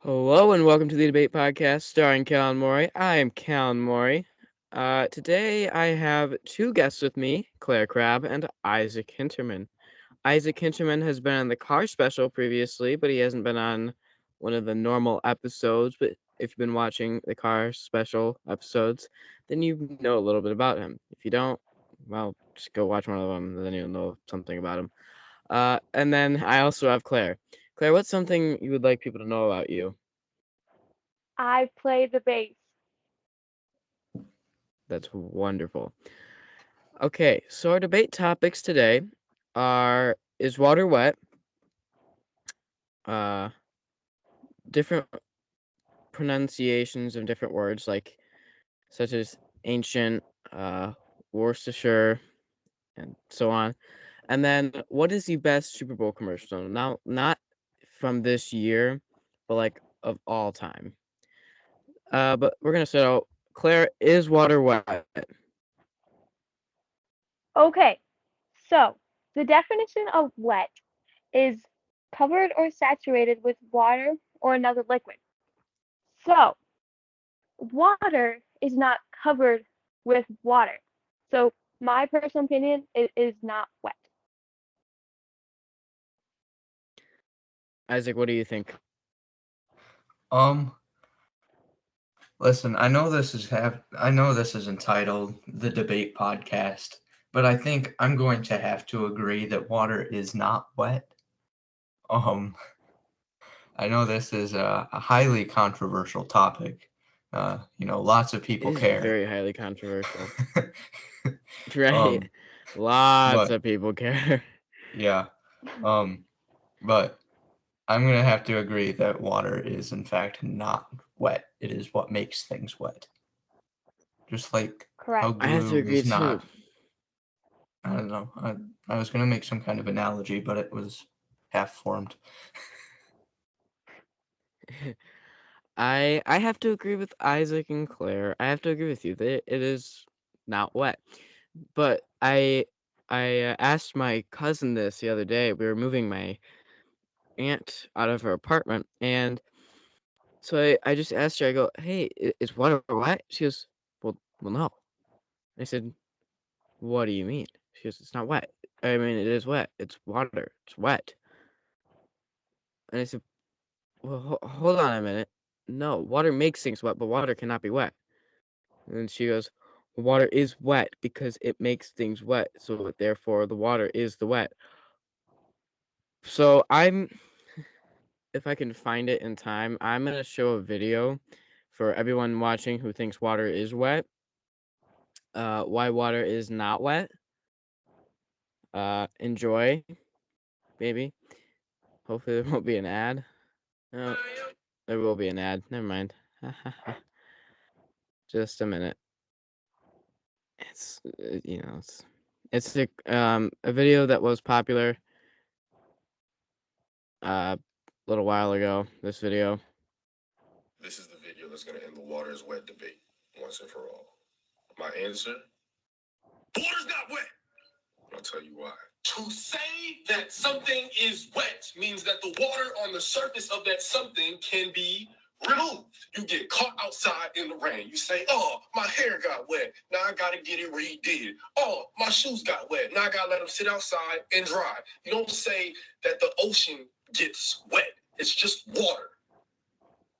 Hello and welcome to the Debate Podcast starring Callan Morey. I am Callan Morey. Today I have two guests with me, Claire Crabbe and Isaac Hinterman. Isaac Hinterman has been on the car special previously, but he hasn't been on one of the normal episodes. But if you've been watching the car special episodes, then you know a little bit about him. If you don't, well, just go watch one of them, and then you'll know something about him. And then I also have Claire. Claire, what's something you would like people to know about you? I play the bass. That's wonderful. Okay, so our debate topics today are: is water wet? Uh, different pronunciations of different words, like such as ancient, uh, Worcestershire, and so on. And then, what is the best Super Bowl commercial? Now, not from this year, but like of all time. But we're gonna start out. Claire, is water wet? Okay, so the definition of wet is covered or saturated with water or another liquid. So water is not covered with water. So my personal opinion, it is not wet. Isaac, what do you think? Um, Listen, I know this is entitled the debate podcast, but I think I'm going to have to agree that water is not wet. Um, I know this is a highly controversial topic. Lots of It people is care. very highly controversial. Right. um, Lots but of people care. yeah, um, but I'm gonna have to agree that water is in fact not wet. It is what makes things wet. Just like how Correct. I have to glue agree is too. not. I don't know. I was gonna make some kind of analogy, but it was half formed. I have to agree with Isaac and Claire. I have to agree with you that it is not wet. But I asked my cousin this the other day. We were moving my aunt out of her apartment, and so I just asked her. I go, "Hey, is water wet?" She goes, "Well, no." I said, "What do you mean?" She goes, "It's not wet." I mean, it is wet. It's water. It's wet. And I said, "Well, hold on a minute. No, water makes things wet, but water cannot be wet." And then she goes, "Water is wet because it makes things wet, so therefore the water is the wet." So if I can find it in time, I'm gonna show a video for everyone watching who thinks water is wet. Why water is not wet. Enjoy, maybe. Hopefully there won't be an ad. No, there will be an ad. Never mind. Just a minute. It's it's a video that was popular a little while ago. This video. This is the video that's going to end the water is wet debate once and for all. My answer: water's not wet. I'll tell you why. To say that something is wet means that the water on the surface of that something can be removed. You get caught outside in the rain. You say, "Oh, my hair got wet. Now I got to get it redid. Oh, my shoes got wet. Now I got to let them sit outside and dry." You don't say that the ocean gets wet. It's just water.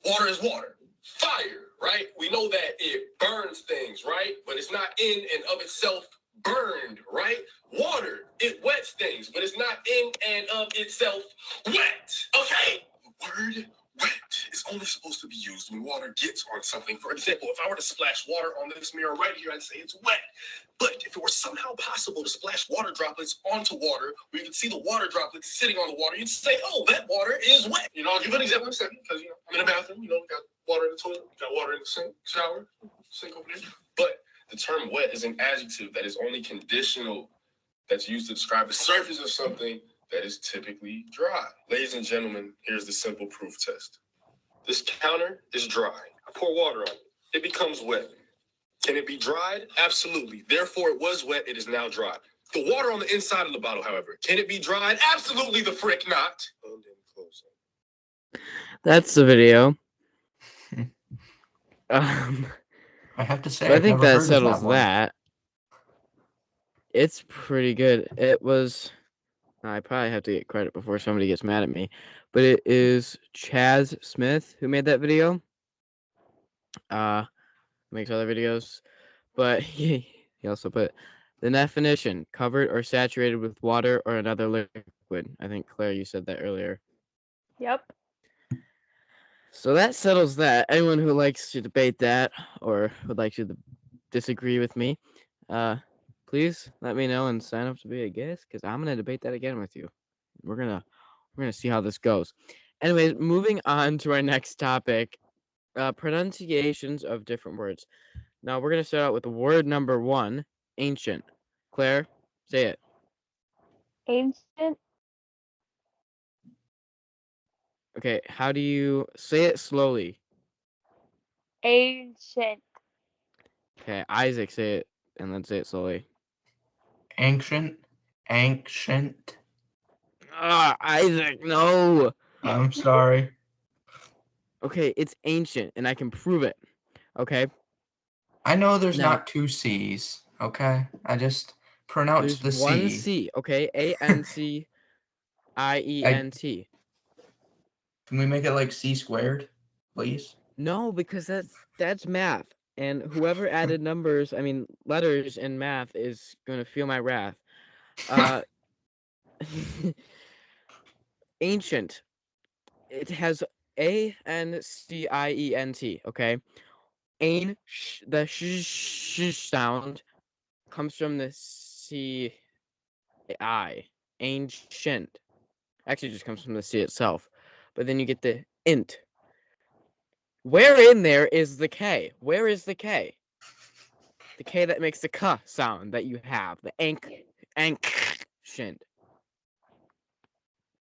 Water is water. Fire, right? We know that it burns things, right? But it's not in and of itself burned, right? Water, it wets things, but it's not in and of itself wet. Okay? The word wet is only supposed to be used when water gets on something. For example, if I were to splash water on this mirror right here, I'd say it's wet. But if it were somehow possible to splash water droplets onto water, where you could see the water droplets sitting on the water, you'd say, "Oh, that water is wet." I'll give an example in a second, because I'm in the bathroom, got water in the toilet, got water in the sink, shower, sink over there. But the term wet is an adjective that is only conditional, that's used to describe the surface of something that is typically dry. Ladies and gentlemen, here's the simple proof test. This counter is dry. I pour water on it. It becomes wet. Can it be dried? Absolutely. Therefore, it was wet. It is now dry. The water on the inside of the bottle, however, can it be dried? Absolutely the frick not. And then close That's the video. Um, I have to say, so I I've think never that heard of settles that one. that. It's pretty good. It was. I probably have to get credit before somebody gets mad at me, but it is Chaz Smith who made that video. Makes other videos, but he also put the definition: covered or saturated with water or another liquid. I think Claire, you said that earlier. Yep. So that settles that. Anyone who likes to debate that or would like to disagree with me, please let me know and sign up to be a guest because I'm gonna debate that again with you. We're gonna see how this goes. Anyways, moving on to our next topic, pronunciations of different words. Now we're gonna start out with word number 1, ancient. Claire, say it. Ancient. Okay, how do you say it slowly? Ancient. Okay, Isaac, say it and then say it slowly. Ancient. Ancient. Ah, Isaac, no. I'm sorry. Okay, it's ancient and I can prove it. Okay, I know there's now not two C's, okay? I just pronounced there's the one C. C. Okay, ANCIENT. I, can we make it like C squared, please? No, because that's math, and whoever added numbers, I mean letters in math, is gonna feel my wrath. Uh, ancient. It has ANCIENT. Okay, the sound comes from the CI. Ancient. Actually, just comes from the C itself, but then you get the int. Where in there is the K? Where is the K? The K that makes the K sound that you have. The ancient.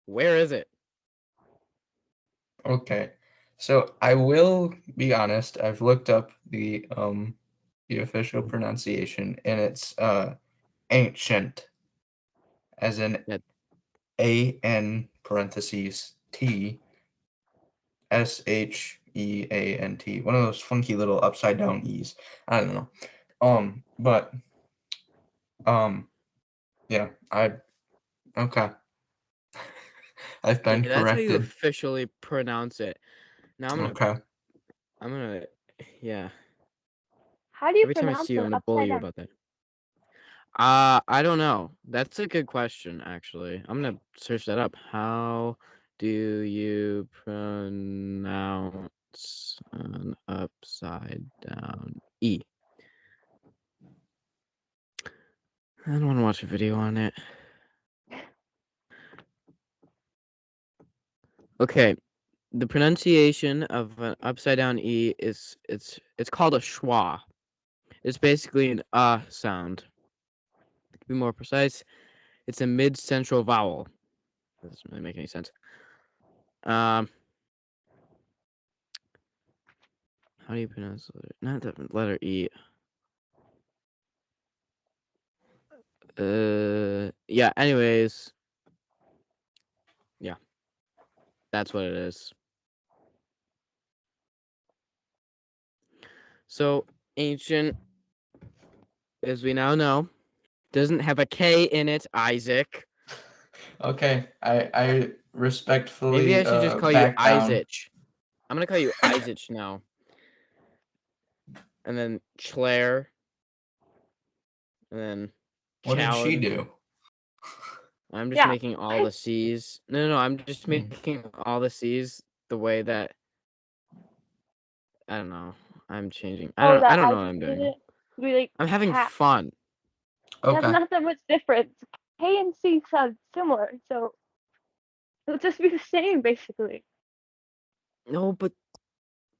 Where is it? Okay. So I will be honest, I've looked up the official pronunciation and it's ancient as in That AN parentheses TSHEANT. One of those funky little upside down E's. I don't know. But yeah, okay. I've yeah, been that's how you corrected. officially pronounce it. Now Okay. I'm gonna, yeah. How do you Every time I pronounce see you, it I'm gonna bully upside you down? about that. I don't know. That's a good question, actually. I'm gonna search that up. How do you pronounce an upside down E? I don't want to watch a video on it. Okay, the pronunciation of an upside down E is it's called a schwa. It's basically an sound. To be more precise, it's a mid-central vowel. That doesn't really make any sense. Um, how do you pronounce the letter? Not the letter E. Yeah. Anyways, yeah, that's what it is. So ancient, as we now know, doesn't have a K in it. Isaac. Okay. I Maybe I respectfully should just call you back down. Isaac. I'm gonna call you Isaac now. And then Claire, and then What did she Callan. do? I'm just Yeah. making all the C's. No, I'm just Hmm. making all the C's the way that I don't know. I'm changing. I Oh, don't. I that don't know what Isaac I'm did doing. it. We like I'm having cat. fun. That's Okay. not that much difference. K and C sound similar, so it'll just be the same basically. No, but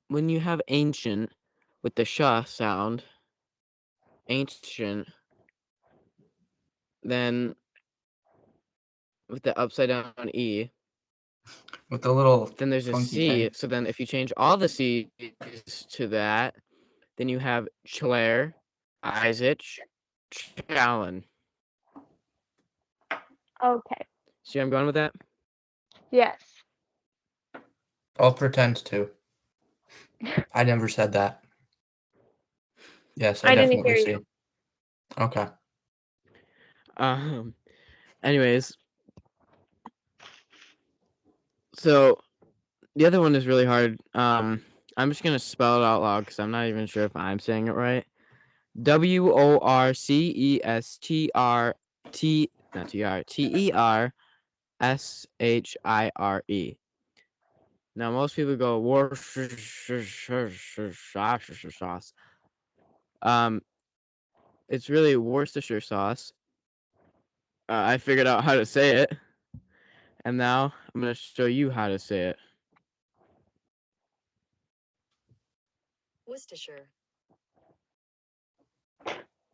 when you have ancient with the sh sound, ancient, then with the upside down e, With the little then there's a funky c. thing. So then if you change all the c's to that, then you have Claire, Isaac, Callan. Okay. See where I'm going with that? Yes. I'll pretend to. I never said that. Yes, I I didn't definitely hear see. you. Okay. Um. Anyways, so the other one is really hard. I'm just gonna spell it out loud because I'm not even sure if I'm saying it right. WORCESTRT not TR TERSHIRE. Now most people go Worcestershire sauce. Um, it's really Worcestershire sauce. I figured out how to say it, and now I'm gonna show you how to say it. Worcestershire.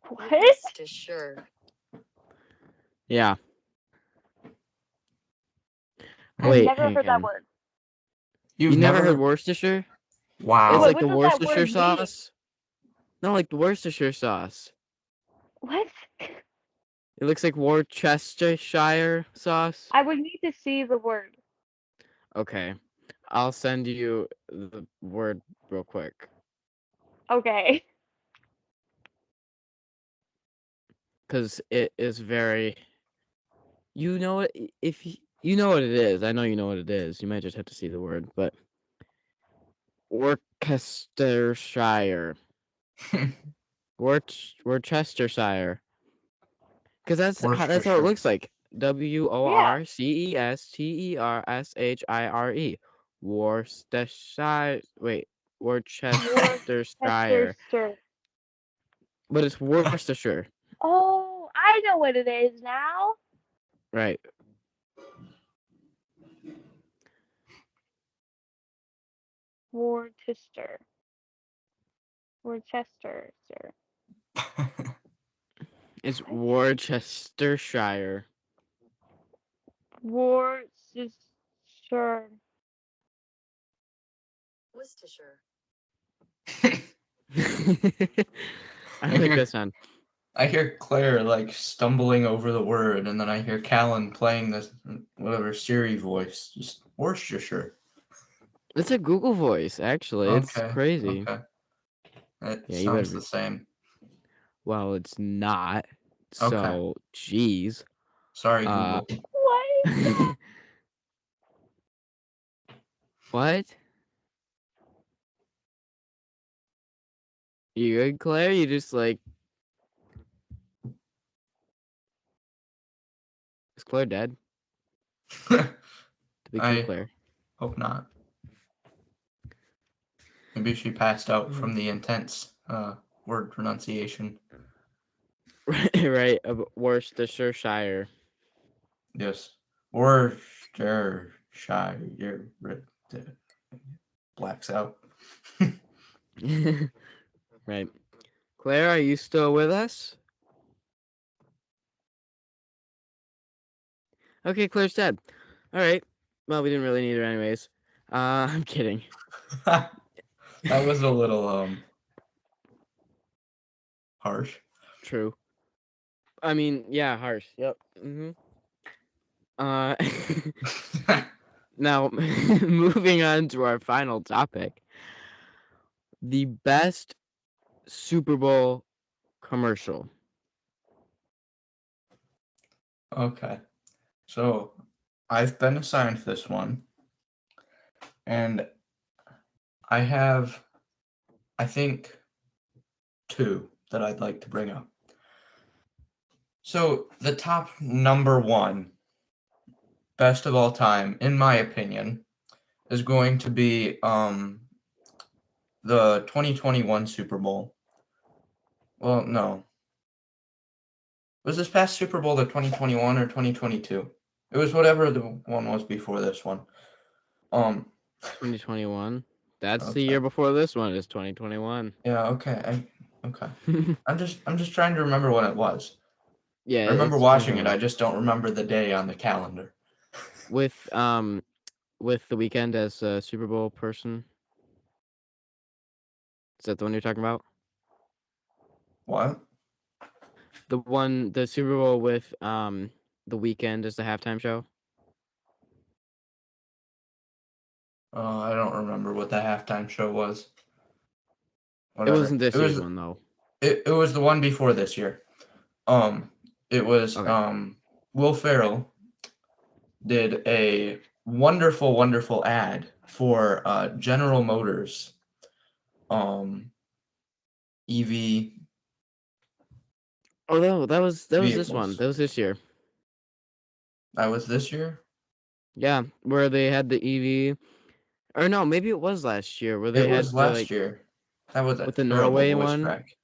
What? Worcestershire. Yeah. I've Wait, never hang heard that on. word. You You've never never heard heard? Worcestershire? It's Wait, Wow. like what the does that Worcestershire word mean? sauce. No, like the Worcestershire sauce. What? It looks like Worcestershire sauce. I would need to see the word. Okay. I'll send you the word real quick Okay. because it is very. You know what? If you know what it is, I know you know what it is. You might just have to see the word, but Worcestershire, Worcestershire, because that's how it Worcestershire. looks like. Yeah. WORCESTERSHIRE. Worcestershire. Wait, Worcestershire, Worcestershire. but it's Worcestershire, Oh, I know what it is now. right? Worcester. Worcestershire. It's What? Worcestershire. Worcestershire. Worcestershire. I I like hear that sound. I hear Claire like stumbling over the word, and then I hear Callan playing this whatever Siri voice. Just Worcestershire. It's a Google voice, actually. It's Okay. crazy. Okay. It Yeah, you sounds better. the same. Well, it's not. Okay. So, geez. Sorry, Uh, Google. What is that? what? You good, Claire? You just like is Claire dead? To be clear, I Claire. hope not. Maybe she passed out from the intense word pronunciation. Right, of Worcestershire. Yes. Worcestershire. Blacks out. Right. Claire, are you still with us? Okay, Claire's dead. All right. Well, we didn't really need her anyways. I'm kidding. That was a little harsh. True. I mean, yeah, harsh. Yep. Uh, now moving on to our final topic, the best Super Bowl commercial. Okay. So I've been assigned this one, and I have, I think, two that I'd like to bring up. So the top number one, best of all time, in my opinion, is going to be the 2021 Super Bowl. Well, no. Was this past Super Bowl the 2021 or 2022? It was whatever the one was before this one. Um, 2021. That's the okay. year before this one is 2021. Yeah, okay. Okay. I'm just trying to remember when it was. Yeah, I remember it's watching it, I 2021. just don't remember the day on the calendar. With with the weekend as a Super Bowl person. Is that the one you're talking about? What? The Super Bowl with the weekend as the halftime show. I don't remember what the halftime show was. It Whatever. wasn't this year's one though. It was the one before this year. It was Okay. Will Ferrell did a wonderful, wonderful ad for General Motors EV Oh no, that was this one. vehicles. That was this year. That was this year? Yeah, where they had the EV, or no, maybe it was last year where they It had was the last year. That was a with the terrible Norway voice one. crack.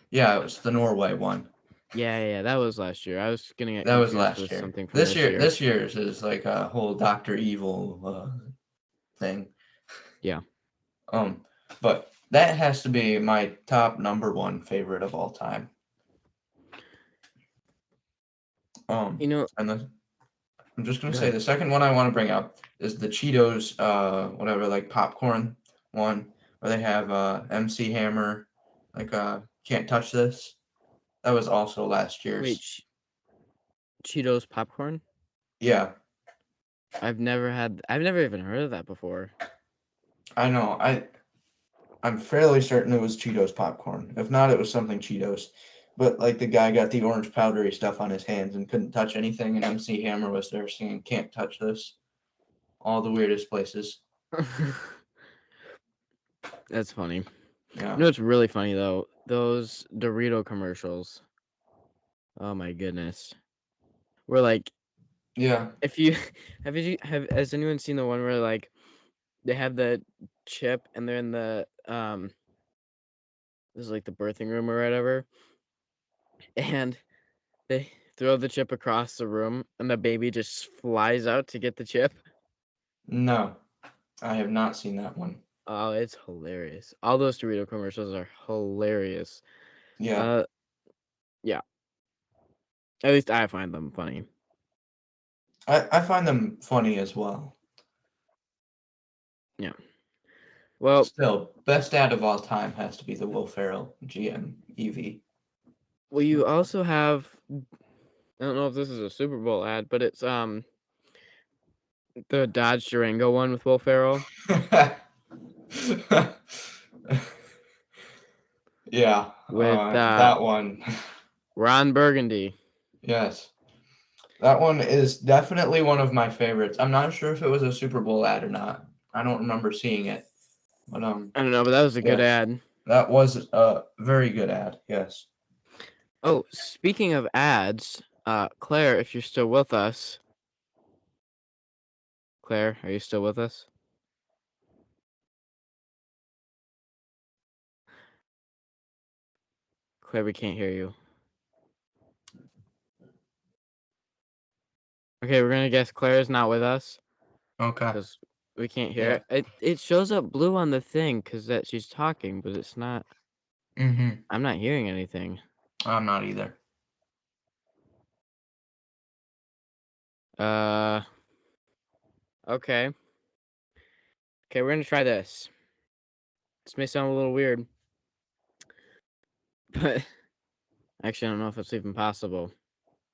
Yeah, it was the Norway one. Yeah, that was last year. I was getting it That was confused last with year. something from this year. This year's is like a whole Doctor Evil thing. Yeah. Um, but that has to be my top number one favorite of all time. You know, And I'm just gonna go say ahead. the second one I want to bring up is the Cheetos, whatever, like popcorn one, where they have MC Hammer, like can't touch this. That was also last Wait, year's. Cheetos popcorn? Yeah, I've never even heard of that before. I know. I'm fairly certain it was Cheetos popcorn. If not, it was something Cheetos. But like the guy got the orange powdery stuff on his hands and couldn't touch anything, and MC Hammer was there singing "Can't Touch This." All the weirdest places. That's funny. You Yeah. know what's really funny though? Those Dorito commercials. Oh my goodness. We're like, Yeah. if you has anyone seen the one where like they have the chip and they're in the this is like the birthing room or whatever, and they throw the chip across the room and the baby just flies out to get the chip. No, I have not seen that one. Oh, it's hilarious. All those Dorito commercials are hilarious. Yeah. Uh, yeah. At least I find them funny. I find them funny as well. Yeah. Well, Still, best ad of all time has to be the Will Ferrell GM EV. well, you also have. I don't know if this is a Super Bowl ad, but it's the Dodge Durango one with Will Ferrell Yeah, with that one. Ron Burgundy. Yes. That one is definitely one of my favorites. I'm not sure if it was a Super Bowl ad or not. I don't remember seeing it. But I don't know, but that was a good yes. ad. That was a very good ad. Yes. Oh, speaking of ads, Claire, if you're still with us, Claire, are you still with us? Claire, we can't hear you. Okay, we're gonna guess Claire's not with us Okay. because we can't hear Yeah. it. It shows up blue on the thing because that she's talking, but it's not. Mm-hmm. I'm not hearing anything. I'm not either. Uh, okay. Okay, we're gonna try this. This may sound a little weird, but actually, I don't know if it's even possible.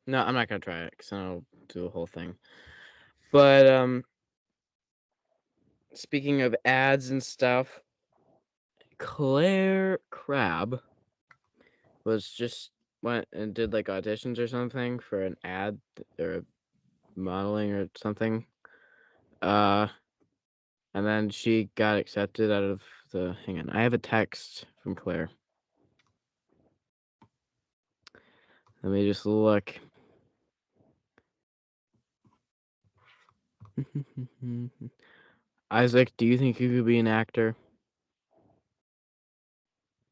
No, I'm not gonna try it because I'll do the whole thing. But speaking of ads and stuff, Claire Crabbe was just went and did like auditions or something for an ad or modeling or something. Uh, and then she got accepted out of the. Hang on, I have a text from Claire. Let me just look. Isaac, do you think you could be an actor?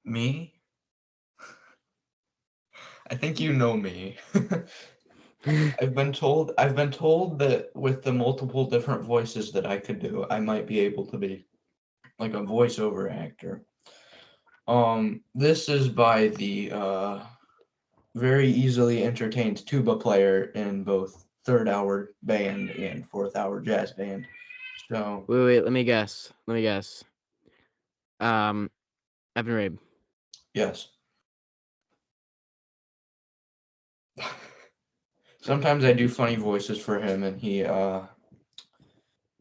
Me? I think you know me. I've been told that with the multiple different voices that I could do, I might be able to be like a voiceover actor. This is by the very easily entertained tuba player in both third hour band and fourth hour jazz band. So Wait, let me guess. Um, Evan Rabe. yes. Sometimes I do funny voices for him and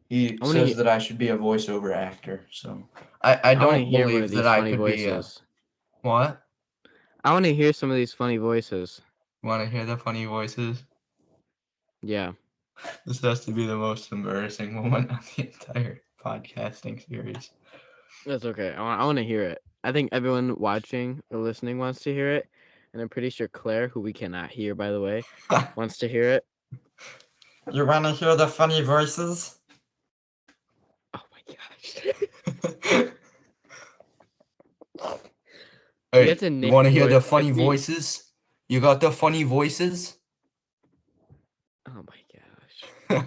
He I want to. says that I should be a voiceover actor. So I I want to don't hear one of believe that these I funny could be a voices. what? I want to hear some of these funny voices. Want to hear the funny voices? Yeah, This has to be the most embarrassing moment on the entire podcasting series. that's okay. I want to hear it. I think everyone watching or listening wants to hear it, and I'm pretty sure Claire, who we cannot hear by the way, wants to hear it. You want to hear the funny voices? Oh my gosh. You have Hey, to you name want to the hear the voice. funny voices? You got the funny voices? Oh my gosh.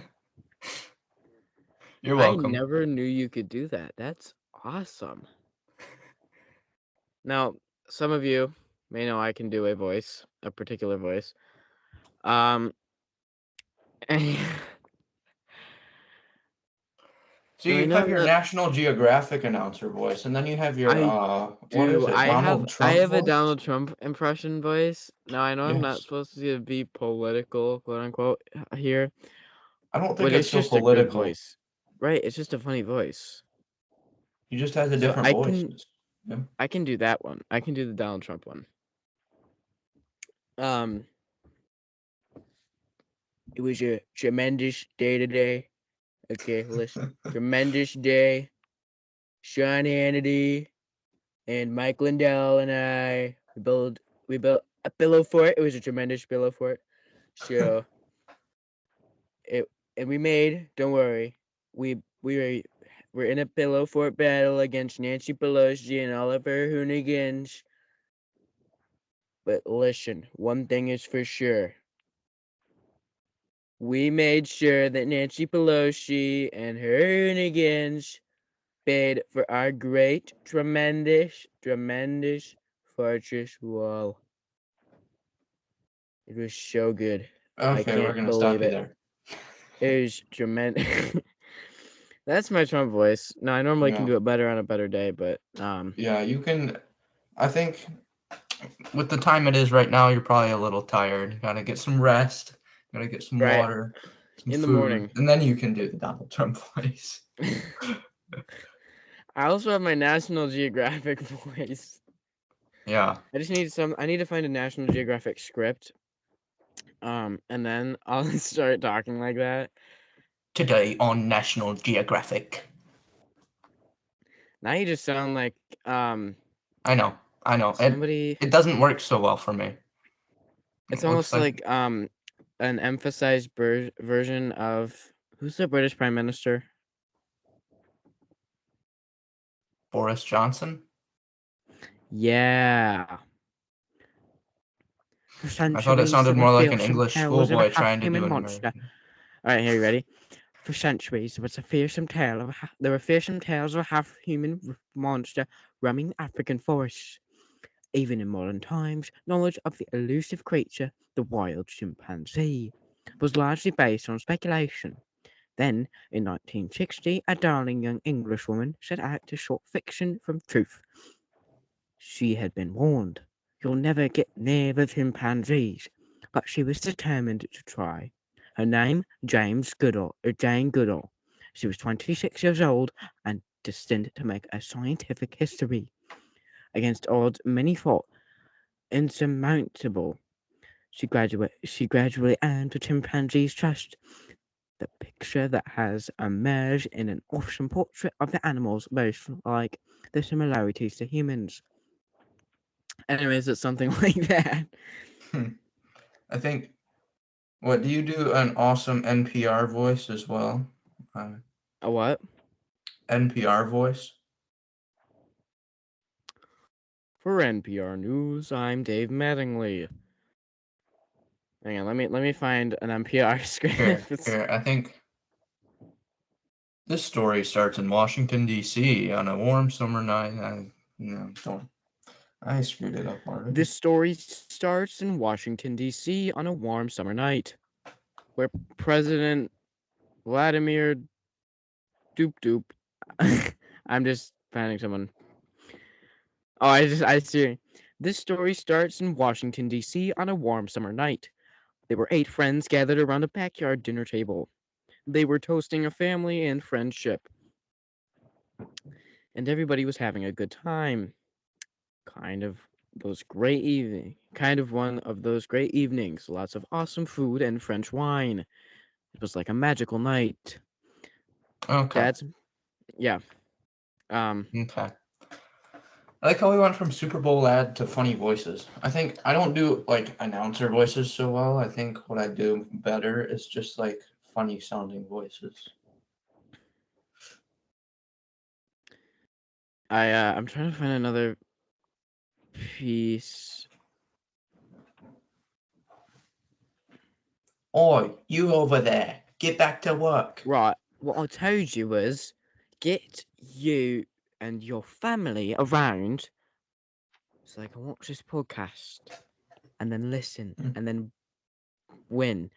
You're I welcome. never knew you could do that. That's awesome. Now, some of you may know I can do a particular voice. Um, and So I you know have I'm your not. National Geographic announcer voice, and then you have your I what is do. it, Donald I Trump have a voice? Donald Trump impression voice. Now I know I'm not Yes. supposed to be political, quote unquote, here, I don't think but it's it's so just a good political. voice, right? It's just a funny voice. He just has a So different voices. Yeah. I can do that one. I can do the Donald Trump one. Um, it was a tremendous day today. Okay, listen. Tremendous day. Sean Hannity and Mike Lindell and I we built a pillow fort. It was a tremendous pillow fort. So it and we made. Don't worry, we're in a pillow fort battle against Nancy Pelosi and all of her hoonigans. But listen, one thing is for sure. We made sure that Nancy Pelosi and her hoonigans paid for our great, tremendous fortress wall. It was so good. I Okay, we're can't gonna stop believe you it. there. It was tremendous. That's my Trump voice. No, I normally can Yeah, do it better on a better day, but yeah, you can. I think with the time it is right now, you're probably a little tired. You gotta get some rest. Gotta get some right water, some in the food, morning. and then you can do the Donald Trump voice. I also have my National Geographic voice. Yeah. I need to find a National Geographic script. And then I'll start talking like that. Today on National Geographic. Now you just sound like I know. I know. somebody. It doesn't work so well for me. It's It looks almost like like an emphasized version of who's the British Prime Minister? Boris Johnson. Yeah. For I thought it centuries, there sounded were more like an fearsome English tales of a schoolboy trying to do half-human an monster. American. All right, here you ready? For centuries, there were fearsome tales of a half-human monster roaming African forests. Even in modern times, knowledge of the elusive creature, the wild chimpanzee, was largely based on speculation. Then, in 1960, a darling young Englishwoman set out to sort fiction from truth. She had been warned. You'll never get near the chimpanzees, but she was determined to try. Her name, Jane Goodall. She was 26 years old and destined to make a scientific history. Against odds many thought insurmountable, she gradually earned the chimpanzee's trust. The picture that has emerged in an awesome portrait of the animals most like the similarities to humans. Anyways, it's something like that. I think. What do you do? An awesome NPR voice as well. Uh, A what? NPR voice. For NPR News, I'm Dave Mattingly. Hang on, let me find an NPR Here, script. here. I think this story starts in Washington D.C. on a warm summer night. No, don't. I screwed it up already. This story starts in Washington, D.C. on a warm summer night, where President Vladimir Doop Doop. I'm just finding someone. Oh, I see. This story starts in Washington, D.C. on a warm summer night. There were 8 friends gathered around a backyard dinner table. They were toasting a family and friendship, and everybody was having a good time. Kind of one of those great evenings. Lots of awesome food and French wine. It was like a magical night. Okay. That's yeah. Okay. I like how we went from Super Bowl ad to funny voices. I think I don't do like announcer voices so well. I think what I do better is just like funny sounding voices. I'm trying to find another piece. Oi, you over there, get back to work. Right. What I told you was get you and your family around so they can watch this podcast and then listen Mm. and then win.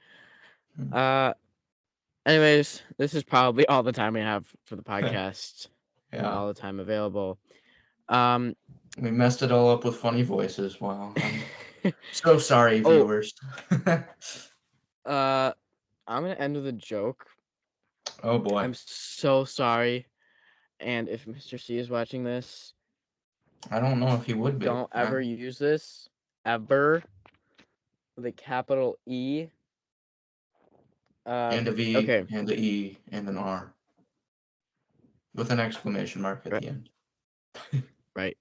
Uh Anyways, this is probably all the time we have for the podcast. Yeah, All the time available. Um we messed it all up with funny voices. Wow, I'm so sorry, oh, viewers. I'm gonna end with a joke. Oh boy, I'm so sorry. And if Mr. C is watching this, I don't know if he would be. don't ever use this ever with a capital E. And a V, Okay, and a E, and an R, with an exclamation mark at right, the end. right.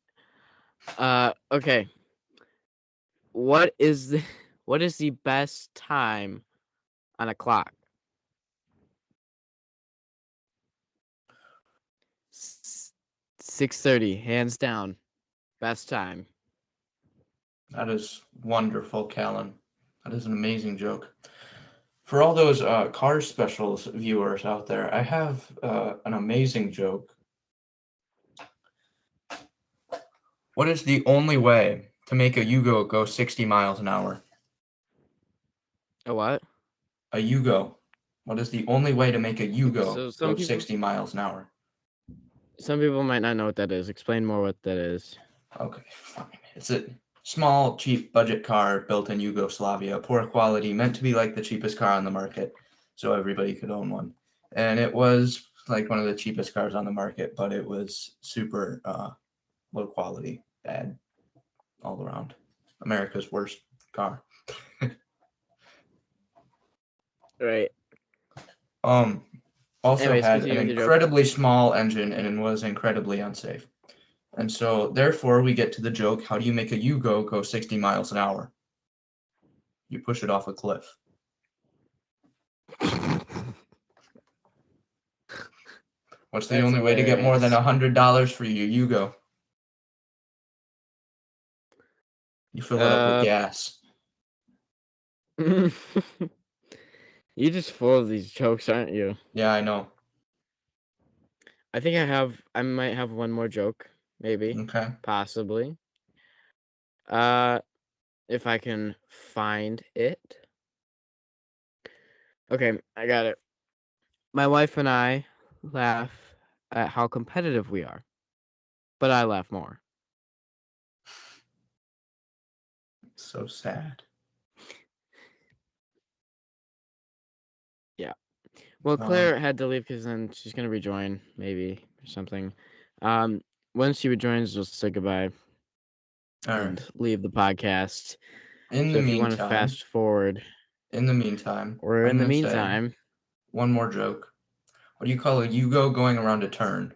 Okay. What is the what is the best time on a clock? 6:30, hands down. Best time. That is wonderful, Callan. That is an amazing joke. For all those Cars Specials viewers out there, I have an amazing joke. What is the only way to make a Yugo go 60 miles an hour? A what? A Yugo. What is the only way to make a Yugo So go 60 miles an hour? some people might not know what that is. Explain more what that is. Okay, fine. It's a small, cheap budget car built in Yugoslavia, poor quality, meant to be like the cheapest car on the market, so everybody could own one. And it was like one of the cheapest cars on the market, but it was super low quality, bad all around. America's worst car. Right. Um, also Anyways, had an continue with your joke. incredibly small engine and was incredibly unsafe. And so, therefore, we get to the joke: how do you make a Yugo go 60 miles an hour? You push it off a cliff. What's the That's only way to get more than hilarious. $100 for your Yugo? You fill it up with Uh, gas. you just full of these jokes, aren't you? Yeah, I know. I might have one more joke, maybe, Okay. possibly. Uh, if I can find it. Okay, I got it. My wife and I laugh at how competitive we are, but I laugh more. So sad. Yeah. Well, Um, Claire had to leave because then she's gonna rejoin, maybe or something. Um, when she rejoins, just say goodbye all right. and leave the podcast. In So the if you want to meantime, fast forward, or I'm in the gonna say meantime, one more joke. What do you call a Yugo going around a turn?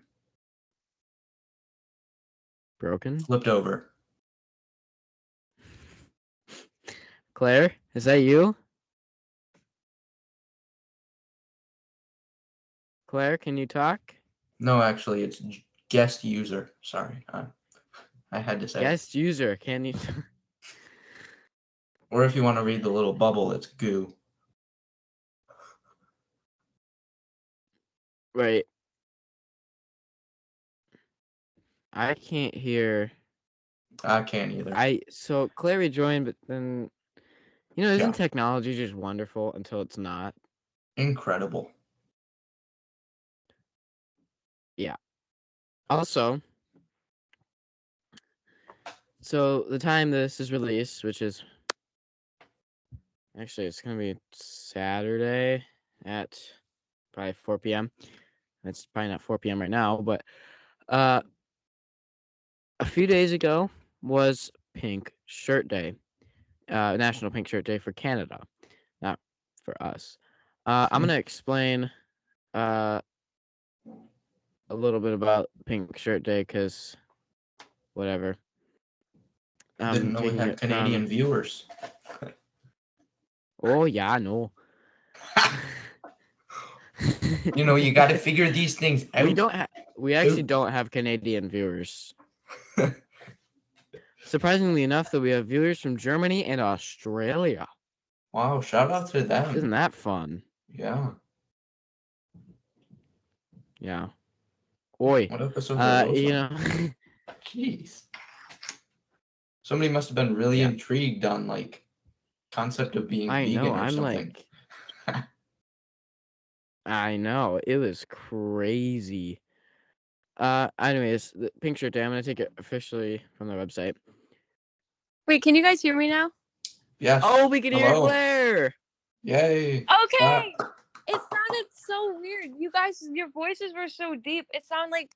broken. Flipped over. Claire, is that you? Claire, can you talk? No, actually, it's guest user. Sorry, I had to say it. Guest user, can you? Or if you want to read the little bubble, it's goo. Right. I can't hear. I can't either. So Claire rejoined, but then isn't Yeah, technology just wonderful until it's not? incredible. Yeah. Also, so the time this is released, which is actually it's gonna be Saturday at probably 4 p.m. It's probably not 4 p.m. right now, but uh, a few days ago was Pink Shirt Day, National Pink Shirt Day for Canada, not for us. I'm gonna explain a little bit about Pink Shirt Day because whatever. Didn't I'm know we taking had it from. Canadian viewers. Oh yeah, no. You got to figure these things we out. don't. We actually don't have Canadian viewers. Surprisingly enough, though, we have viewers from Germany and Australia. Wow, shout out to them. Isn't that fun? Yeah. Yeah. Oi. What episodes are those You on? know. Jeez. Somebody must have been really Yeah. intrigued on like concept of being I know. vegan or I'm something. like. I know. It was crazy. Anyways, the Pink Shirt Day. I'm gonna take it officially from the website. Wait, can you guys hear me now? Yes. Oh, we can hear Hello. Claire. Yay. Okay. It sounded so weird. You guys, your voices were so deep. It sounded like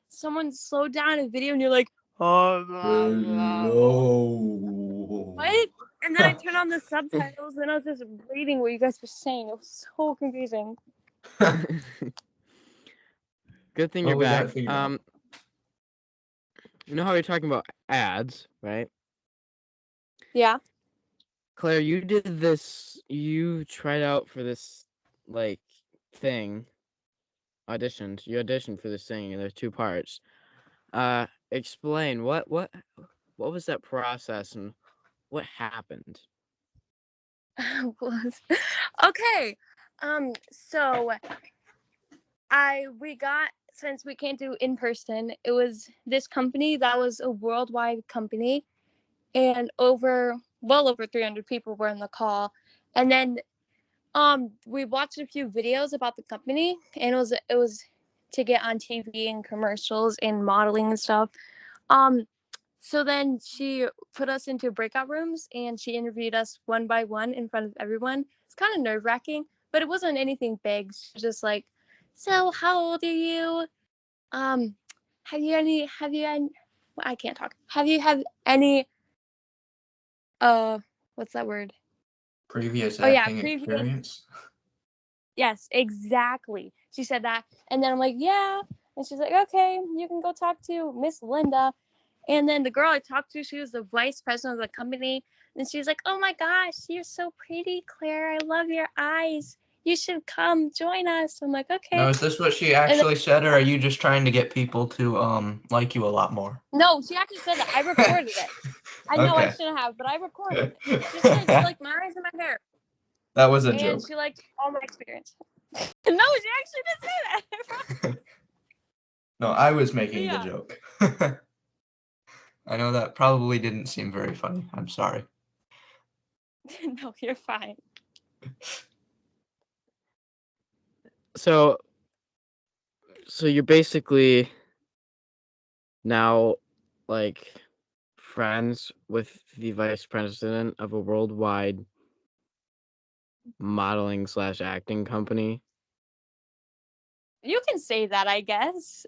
someone slowed down a video and you're like, oh, blah, blah, blah. Hello. What? And then I turned on the subtitles and I was just reading what you guys were saying. It was so confusing. Good thing Well, you're we got it back. figured out. You know how we're talking about ads, right? Yeah. Claire, you did this. You tried out for this like thing. Auditioned. You auditioned for this thing, and there's two parts. Explain what was that process and what happened? Okay. So we got, since we can't do in person, it was this company that was a worldwide company, and well over 300 people were in the call. And then we watched a few videos about the company, and it was to get on TV and commercials and modeling and stuff. So then she put us into breakout rooms and she interviewed us one by one in front of everyone. It's kind of nerve-wracking, but it wasn't anything big. She was just like, so how old are you? um have you had I can't talk. Have you had any what's that word? Previous Oh yeah, acting previous. experience. Yes, exactly. She said that. And then I'm like, yeah. And she's like, okay, you can go talk to Miss Linda. And then the girl I talked to, she was the vice president of the company. And she's like, oh my gosh, you're so pretty, Claire. I love your eyes. You should come join us. I'm like, okay. Now, is this what she And then, actually said, or are you just trying to get people to like you a lot more? no, she actually said that. I recorded it. I know I shouldn't have, but I recorded it. She said she liked my eyes and my hair. That was a And joke. she liked all my experience. No, she actually did say that. No, I was making Yeah. the joke. I know that probably didn't seem very funny. I'm sorry. No, you're fine. So you're basically now like friends with the vice president of a worldwide modeling / acting company. You can say that, I guess.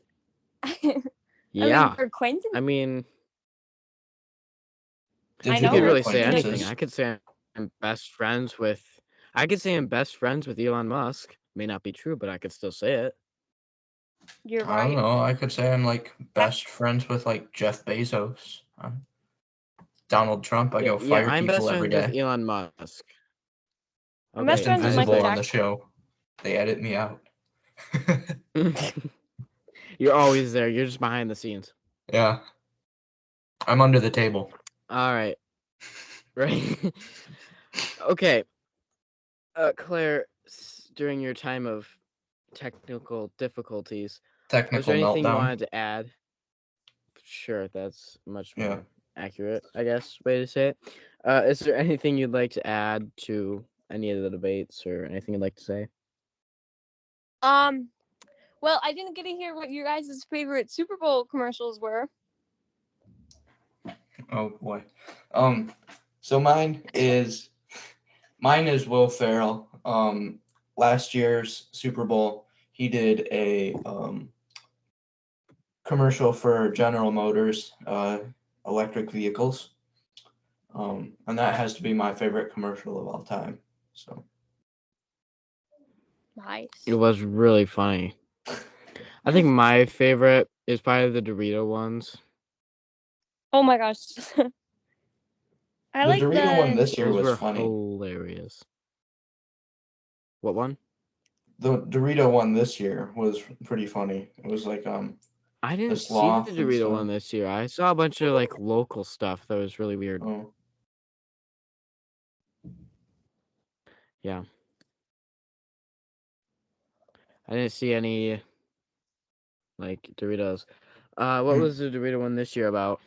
Yeah. We're acquaintances. I mean, I you know could Digital we're really say anything. acquaintances. I could say I'm best friends with. I could say I'm best friends with Elon Musk. May not be true, but I could still say it. You're I don't right. know. I could say I'm like best friends with like Jeff Bezos. Donald Trump. I go Yeah, fire I'm best people every friends with day. Elon Musk. I'm best Okay, Just friends with Michael invisible on the Jackson. show. They edit me out. You're always there. You're just behind the scenes. Yeah. I'm under the table. All right. Right. Okay. Claire, during your time of technical difficulties, was Technical there anything you meltdown. wanted to add? Sure, that's much Yeah. more accurate, I guess, way to say it. Is there anything you'd like to add to any of the debates or anything you'd like to say? Well, I didn't get to hear what your guys' favorite Super Bowl commercials were. Oh boy. So mine is Will Ferrell. last year's Super Bowl, he did a commercial for General Motors electric vehicles. And that has to be my favorite commercial of all time. So Nice. It was really funny. I think my favorite is probably the Dorito ones. Oh my gosh. I the like Dorito one the. this year Those was were funny. hilarious. What one? The Dorito one this year was pretty funny. It was like I the didn't see the sloth and Dorito stuff. one this year. I saw a bunch of like local stuff that was really weird. Oh, Yeah. I didn't see any like Doritos. What Hmm. was the Dorito one this year about?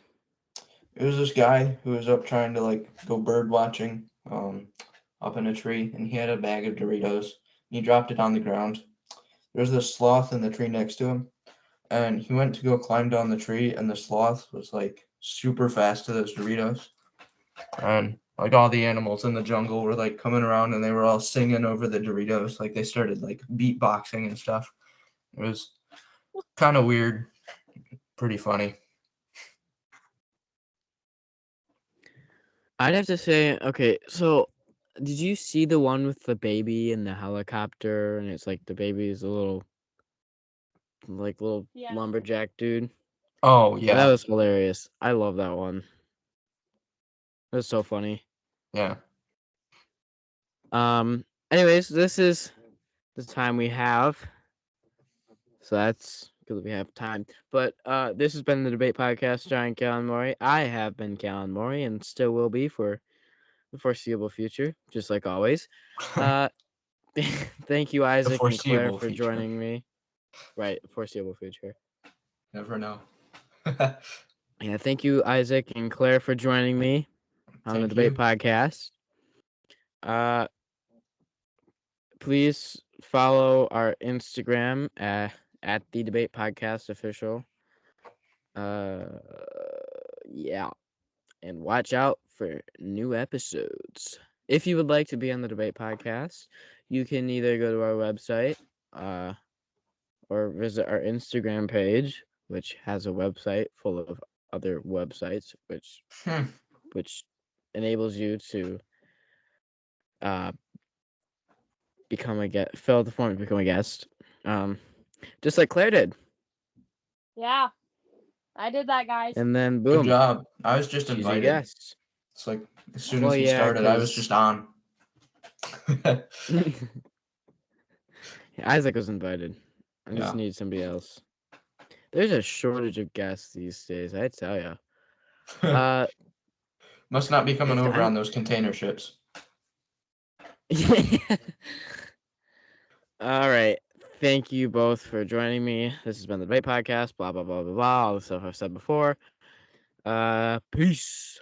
It was this guy who was up trying to like go bird watching up in a tree, and he had a bag of Doritos. And he dropped it on the ground. There was this sloth in the tree next to him, and he went to go climb down the tree, and the sloth was like super fast to those Doritos, and like all the animals in the jungle were like coming around, and they were all singing over the Doritos, like they started like beatboxing and stuff. It was kind of weird, pretty funny. I'd have to say, okay, so did you see the one with the baby in the helicopter and it's like the baby is a little Yeah. lumberjack dude? Oh That yeah, was hilarious. I love that one. It was so funny. yeah. Anyways, this is the time we have. So that's because we have time. But this has been the Debate Podcast starring Callan Morey. I have been Callan Morey and still will be for the foreseeable future, just like always. Uh, thank you, The Isaac and Claire, foreseeable for future. joining me. Right, foreseeable future. Never know. Yeah, thank you, Isaac and Claire, for joining me on the Thank Debate you. Podcast. Please follow our Instagram at the Debate Podcast official. Yeah, and watch out for new episodes. If you would like to be on the Debate Podcast, you can either go to our website, or visit our Instagram page, which has a website full of other websites, Hmm. which enables you to fill out the form to become a guest, just like Claire did, Yeah. I did that, guys. and then Good boom, job. I was just she's a invited. guest. It's like as soon Well, as he yeah, started, I was because just on. Isaac was invited. I just Yeah. need somebody else. There's a shortage of guests these days, I tell you. Must not be coming over I on those container ships. All right. Thank you both for joining me. This has been the Debate Podcast. Blah blah blah blah blah. All the stuff I've said before. Peace.